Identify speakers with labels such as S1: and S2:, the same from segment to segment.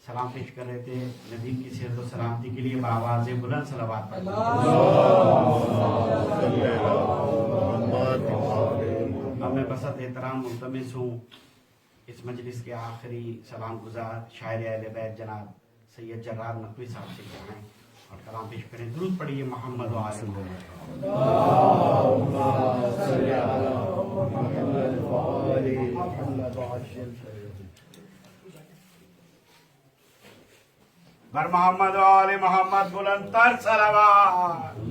S1: سلام پیش کر رہے تھے، نبی کی صحت و سلامتی کے لیے بآواز بلند صلوات پڑھتے اب میں بسط احترام ملتمس ہوں اس مجلس کے آخری سلام گزار شاعر اہل بیت جناب سید جرار نقوی صاحب سے جائیں اور کلام پیش کریں. درود پڑھیے محمد و آل محمد. بر محمد و آل محمد بلند تر صلوات.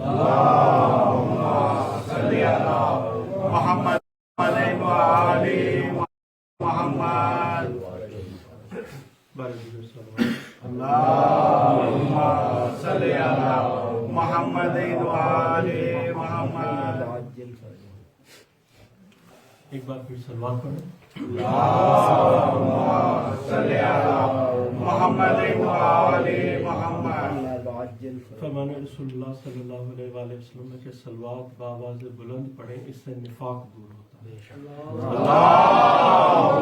S1: محمد و آل محمد. اللہم صلی علی محمد و آل محمد.
S2: ایک بار پھر سلوات پڑھیں.
S1: اللہم صلی علی محمد و آل محمد.
S2: فرمان رسول اللہ صلی اللہ علیہ وآلہ وسلم ہے کہ سلوات بآواز بلند پڑھیں، اس سے نفاق دور ہوتا ہے.
S1: اللہم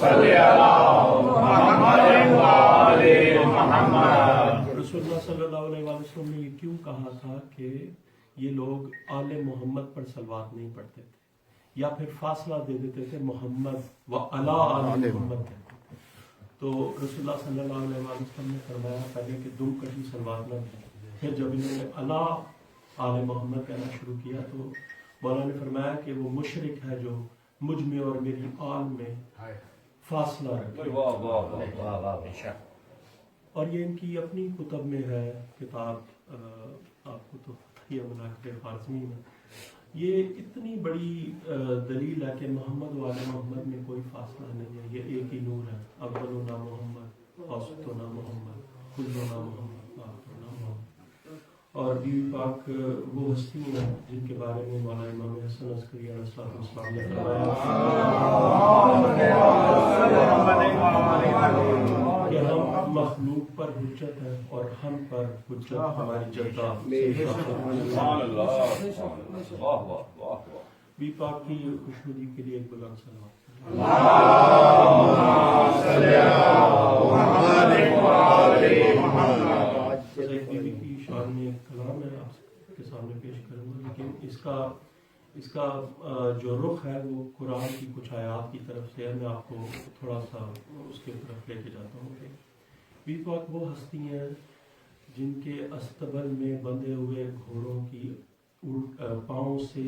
S1: صلی علی محمد و آل محمد.
S2: رسول اللہ صلی اللہ علیہ وآلہ وسلم نے یہ کیوں کہا تھا کہ یہ لوگ آل محمد پر سلوات نہیں پڑھتے تھے یا پھر فاصلہ دے دیتے تھے محمد و علی آل محمد کہتے تھے. تو رسول اللہ صلی اللہ علیہ وآلہ وسلم نے فرمایا پہلے کہ دم کٹی سلوات نہ دیں. پھر جب انہوں نے علی آل محمد کہنا شروع کیا تو مولانا نے فرمایا کہ وہ مشرک ہے جو مجھ میں اور میری آل میں فاصلہ رکھے. اور یہ ان کی اپنی کتب میں ہے کتاب، آپ کو تو پتہ ہی ہے مناقب خارزمی میں یہ اتنی بڑی دلیل ہے کہ محمد و آل محمد میں کوئی فاصلہ نہیں ہے، یہ ایک ہی نور ہے. اولنا محمد، وسطنا محمد، کلنا محمد، آخرنا محمد. اور بیوی پاک وہ ہستی ہیں جن کے بارے میں مولانا امام حسن عسکری علیہ السلام نے فرمایا کہ ہم مخلوق پر حجت ہیں اور ہم پر حجت ہماری جدہ. بیوی پاک کی خوشنودی کے لیے ایک بلند صلوات. بیوی کی شان میں ایک کلام ہے آپ کے سامنے پیش کروں گا، لیکن اس کا جو رخ ہے وہ قرآن کی کچھ آیات کی طرف سے ہے. میں آپ کو تھوڑا سا اس کے طرف لے کے جاتا ہوں کہ بیوی پاک وہ ہستی ہیں جن کے استبل میں بندھے ہوئے گھوڑوں کی پاؤں سے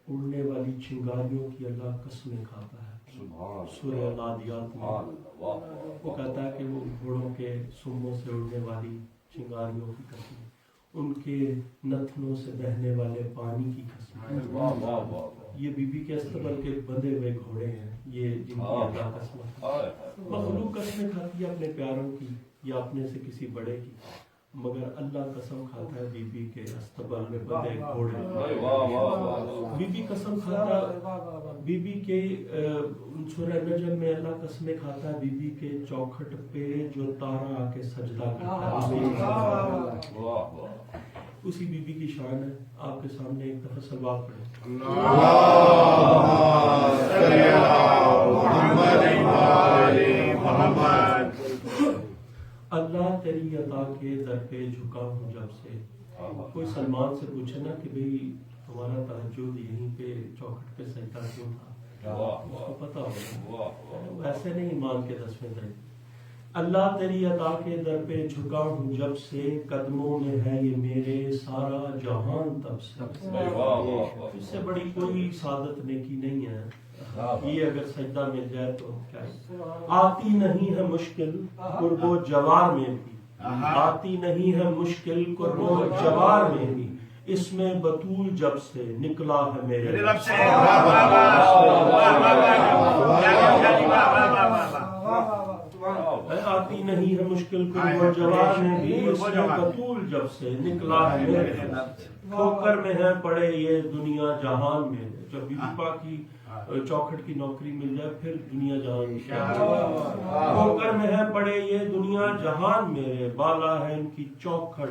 S2: اڑنے والی چنگاریوں کی اللہ قسمیں کھاتا ہے. سورہ نادیات میں وہ کہتا ہے کہ وہ گھوڑوں کے سموں سے اڑنے والی چنگاریوں کی قسم، ان کے نتنوں سے بہنے والے پانی کی قسم. یہ بی بی کے استبل کے بندھے ہوئے گھوڑے ہیں، یہ جن کی اللہ قسم. مخلوق قسمیں کھاتی ہے اپنے پیاروں کی یا اپنے سے کسی بڑے کی، مگر اللہ قسم کھاتا ہے بی بی کے استبل میں بندھے گھوڑے. بی بی قسم کھاتا بی بی کے سورہ نجم میں اللہ قسمیں کھاتا ہے بی بی کے چوکھٹ پہ جو تارا آ کے سجدہ کرتا ہے. اسی بی بی کی شان ہے. آپ کے سامنے ایک دفعہ سلوات پڑھیں. اللہ تیری عطا کے در پہ جھکا ہوں جب سے. کوئی سلمان سے پوچھے نا کہ بھئی تمہارا تہجد یہیں پہ چوکھٹ پہ سجدہ کیوں تھا، اس کو پتا ہوگا. ویسے نہیں ایمان کے 10ویں درجے. اللہ تیری عطا کے در پہ جھکا ہوں جب سے، قدموں میں ہے یہ میرے سارا جہان تب سے. اس سے بڑی کوئی سعادت نیکی نہیں ہے. یہ اگر سجدہ مل جائے تو کیا ہے. آتی نہیں ہے مشکل قرب و جوار میں بھی، آتی نہیں ہے مشکل قرب و جوار میں بھی، اس میں بطول جب سے نکلا ہے میرے رب سے. آتی نہیں ہے مشکل قرب و جوار میں بھی، اس میں بطول جب سے نکلا ہے میرے رب سے. ٹھوکر میں ہے پڑے یہ دنیا جہان میں. جب بی بی پاک کی چوکھٹ کی نوکری مل جائے پھر دنیا جہان ٹھوکر میں ہے پڑے یہ دنیا جہان میرے، بالا ہے ان کی چوکھٹ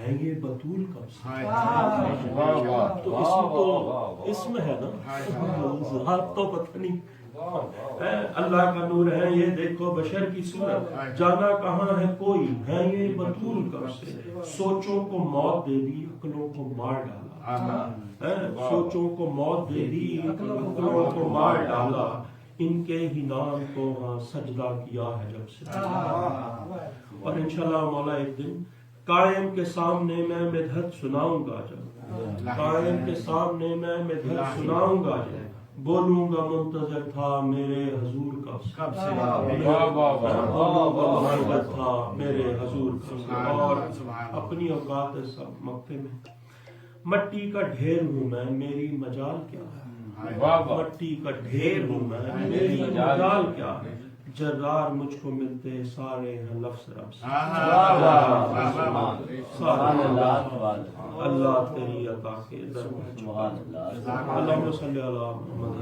S2: ہیں یہ بطول کب سے؟
S1: ہائے
S2: تو اس میں تو اسم ہے نا، ذات تو پتہ نہیں، اللہ کا نور ہے یہ دیکھو بشر کی صورت، جانا کہاں ہے کوئی، ہے یہ بطول کب سے، سوچوں کو موت دے دی عقلوں کو مار ڈالا، سوچوں کو موت دے دی عقلوں کو مار ڈالا، ان کے ہی نام کو ہاں سجدہ کیا ہے جب سے۔ اور انشاءاللہ مولا ایک دن قائم کے سامنے میں مدحت سناؤں گا، جب قائم کے سامنے میں مدحت سناؤں گا، جب بولوں گا منتظر تھا میرے حضور کب سے، بولوں گا منتظر تھا میرے حضور کب سے۔ اور اپنی اوقات سب مکے میں مٹی کا ڈھیر ہوں میں، میری مجال کیا ہے، مٹی کا ڈھیر ہوں میں، میری مجال کیا ہے، جرار مجھ کو ملتے سارے ہیں لفظ رب سے، اللہ تیری عطا کے در میں، اللہم صلی علی محمد۔